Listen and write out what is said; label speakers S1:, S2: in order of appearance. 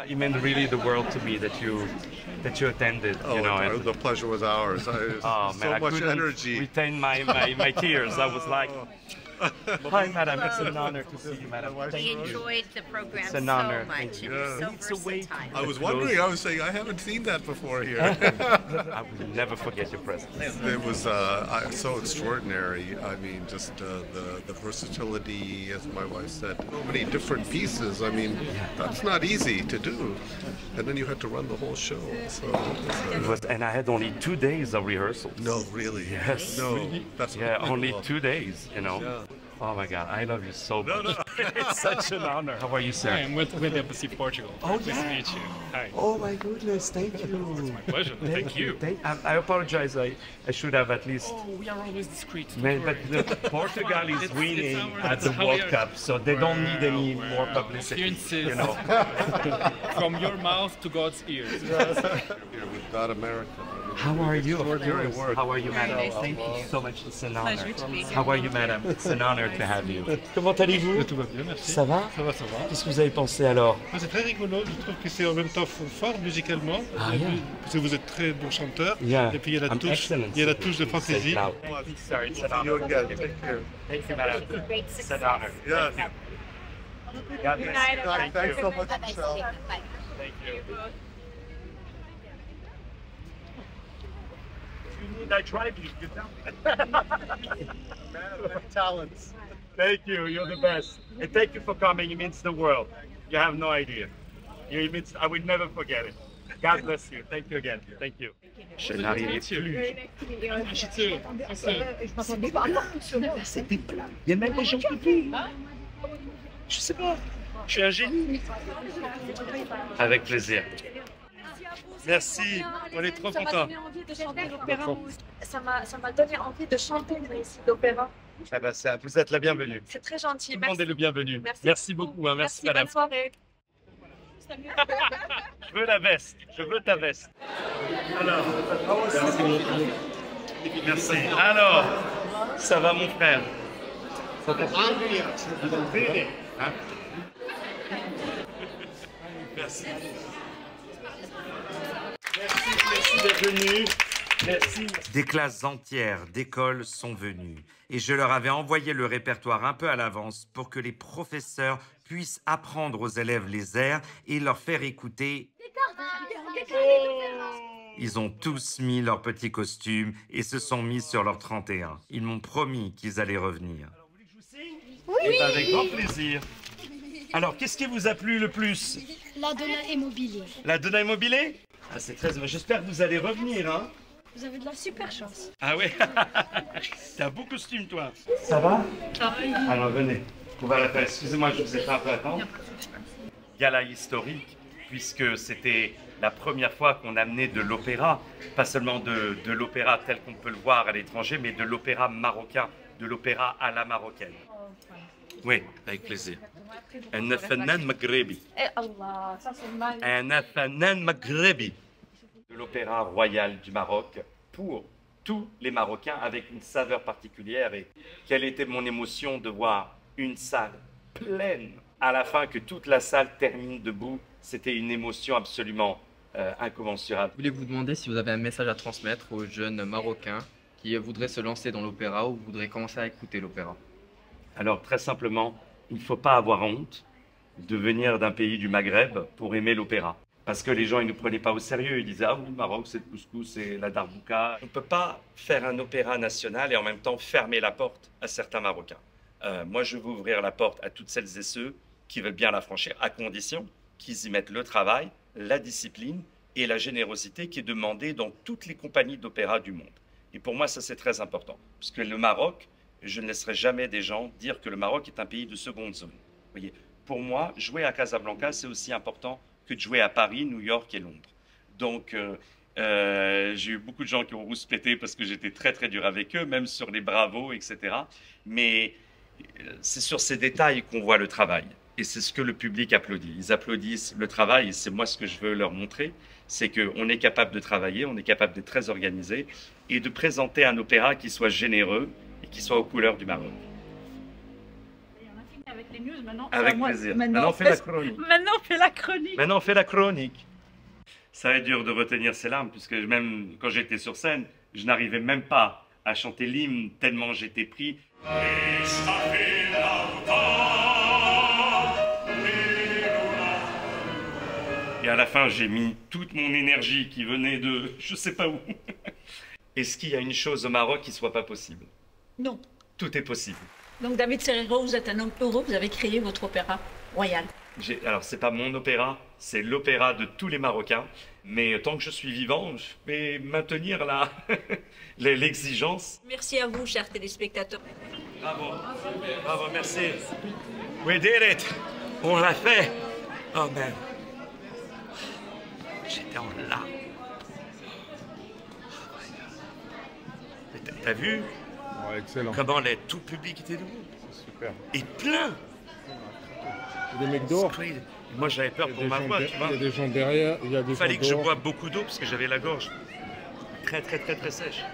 S1: It meant really the world to me that you attended.
S2: Oh,
S1: you know,
S2: the pleasure was ours.
S1: oh man,
S2: so
S1: I
S2: much
S1: couldn't
S2: energy.
S1: retain my tears. I was like, hi, madam. It's an honor to see you, madam. Thank
S3: We
S1: you.
S3: enjoyed the program
S1: It's an
S3: so
S1: honor.
S3: much.
S1: Thank you.
S3: It was so
S1: It's a way to-
S3: versatile.
S2: I was wondering. I was saying I haven't seen that before here.
S1: I will never forget your presence.
S2: It was so extraordinary. I mean, just the versatility, as my wife said, so many different pieces. I mean, that's not easy to do. And then you had to run the whole show. So
S1: It was, and I had only 2 days of rehearsal.
S2: no, really.
S1: Yes.
S2: No, that's
S1: Yeah, only
S2: unbelievable.
S1: 2 days. You know.
S2: Yeah.
S1: Oh my God, I love you so much. It's such an honor. How are you, sir?
S4: Hi, I'm with Embassy Portugal.
S1: Oh,
S4: Nice
S1: yeah.
S4: to meet you. Hi.
S1: Oh my goodness, thank you.
S4: It's my pleasure. Thank you.
S1: I apologize. I should have at least.
S4: Oh, we are always discreet. don't
S1: Man, but
S4: worry.
S1: Portugal is
S4: It's
S1: winning
S4: our-
S1: at the
S4: it's how
S1: World
S4: we are.
S1: Cup, so they don't need any
S4: Well,
S1: more
S4: well,
S1: publicity.
S4: you insist.
S1: You know.
S4: From your mouth to God's ears.
S2: Here with God America.
S1: How are you?
S2: Extraordinary work.
S1: How are you, madam?
S3: nice to
S1: Thank
S3: meet
S1: you
S3: you.
S1: so much. It's an honor.
S3: Pleasure to be here.
S1: How are you, madam? It's an honor to have you. Comment allez-vous?
S5: Tout va bien, merci.
S1: Ça va?
S5: Ça va, ça va.
S1: Qu'est-ce que vous avez pensé alors?
S5: C'est très rigolo, je trouve que c'est en même temps fort musicalement,
S1: Ah, yeah.
S5: parce que vous êtes très bon chanteur,
S1: Yeah.
S5: et puis il y a la
S1: I'm
S5: touche,
S1: excellent.
S5: il y a la touche de fantaisie.
S1: Now. Sorry, it's an honor. Thank you, madam.
S3: Great
S1: It's
S3: success.
S1: an honor.
S2: Yes.
S1: God bless you.
S2: Thanks so much,
S3: Bye-bye,
S2: Michelle.
S3: Steve. Bye.
S1: Thank you. If you need, I drive you. Get down.
S2: Talents.
S1: Thank you. You're the best. And thank you for coming. It means the world. You have no idea. It means, I will never forget it. God bless you. Thank you again. Thank you. Je n'arrivais plus.
S4: Me too.
S1: Il y a même des gens qui font. Je sais pas. Je suis un génie. Avec plaisir. Merci. On est trop
S6: Ça m'a
S1: contents.
S6: donné envie de chanter l'opéra. Ça m'a donné envie de chanter ici l'opéra.
S1: Ah ben, vous êtes la bienvenue.
S6: C'est très gentil.
S1: Tout le monde est le bienvenu.
S6: Merci,
S1: Merci beaucoup. Hein. Merci, madame.
S6: Bonne soirée.
S1: Je veux la veste. Je veux ta veste. Alors, merci. Alors, ça va mon frère? Ça va bien? Hein? Merci. Merci d'être venu. Merci.
S7: Des classes entières d'écoles sont venues et je leur avais envoyé le répertoire un peu à l'avance pour que les professeurs puissent apprendre aux élèves les airs et leur faire écouter. Ils ont tous mis leurs petits costumes et se sont mis sur leur 31. Ils m'ont promis qu'ils allaient revenir.
S1: Eh ben, avec grand plaisir. Alors, qu'est-ce qui vous a plu le plus?
S8: La Donna Immobilier.
S1: La Donna Immobilier? Ah, c'est très... J'espère que vous allez revenir, hein?
S8: Vous avez de la super chance.
S1: Ah ouais. T'as un beau costume, toi. Ça va? Alors, venez. On va la faire. Excusez-moi, je vous ai fait un peu attendre. Gala historique, puisque c'était la première fois qu'on amenait de l'opéra, pas seulement de l'opéra tel qu'on peut le voir à l'étranger, mais de l'opéra marocain, de l'opéra à la marocaine. Oui, avec plaisir. Un fanan maghrebi.
S6: Eh Allah, ça c'est mal.
S1: Un fanan maghrebi. De l'opéra royal du Maroc pour tous les Marocains avec une saveur particulière. Et quelle était mon émotion de voir une salle pleine. À la fin, que toute la salle termine debout, c'était une émotion absolument incommensurable.
S9: Je voulais vous demander si vous avez un message à transmettre aux jeunes Marocains qui voudraient se lancer dans l'opéra ou voudraient commencer à écouter l'opéra.
S1: Alors, très simplement, il ne faut pas avoir honte de venir d'un pays du Maghreb pour aimer l'opéra. Parce que les gens, ils ne nous prenaient pas au sérieux. Ils disaient « Ah oui, le Maroc, c'est le couscous, c'est la darbouka ». On ne peut pas faire un opéra national et en même temps fermer la porte à certains Marocains. Moi, je veux ouvrir la porte à toutes celles et ceux qui veulent bien la franchir, à condition qu'ils y mettent le travail, la discipline et la générosité qui est demandée dans toutes les compagnies d'opéra du monde. Et pour moi, ça, c'est très important. Parce que le Maroc, je ne laisserai jamais des gens dire que le Maroc est un pays de seconde zone. Vous voyez, pour moi, jouer à Casablanca, c'est aussi important que de jouer à Paris, New York et Londres. Donc, j'ai eu beaucoup de gens qui ont rouspété parce que j'étais très, très dur avec eux, même sur les bravos, etc. Mais c'est sur ces détails qu'on voit le travail. Et c'est ce que le public applaudit. Ils applaudissent le travail et c'est moi ce que je veux leur montrer. C'est qu'on est capable de travailler, on est capable d'être très organisé et de présenter un opéra qui soit généreux et qui soit aux couleurs du Maroc.
S6: Et on a fini avec les
S3: les news maintenant.
S1: Avec
S3: Moi,
S1: plaisir. Maintenant, on fait la chronique.
S3: Maintenant, on fait la chronique.
S1: Maintenant, on fait la chronique. Ça est dur de retenir ses larmes, puisque même quand j'étais sur scène, je n'arrivais même pas à chanter l'hymne, tellement j'étais pris. Et à la fin, j'ai mis toute mon énergie qui venait de je sais pas où. Est-ce qu'il y a une chose au Maroc qui soit pas possible?
S3: Non.
S1: Tout est possible.
S3: Donc David Serrero, vous êtes un homme heureux, vous avez créé votre opéra royal.
S1: Alors, c'est pas mon opéra, c'est l'opéra de tous les Marocains. Mais tant que je suis vivant, je vais maintenir l'exigence.
S3: Merci à vous, chers téléspectateurs.
S1: Bravo, bravo, merci. We did it. On l'a fait. Oh man. J'étais en larmes. T'as vu?
S10: Ouais, excellent.
S1: Comment tout le public était debout?
S10: Super.
S1: Et plein.
S10: Des mecs dehors.
S1: Moi, j'avais peur pour ma voix, tu vois.
S10: Il y a des gens derrière, il y a des gens
S1: Il fallait que je
S10: dehors.
S1: boive beaucoup d'eau parce que j'avais la gorge très sèche.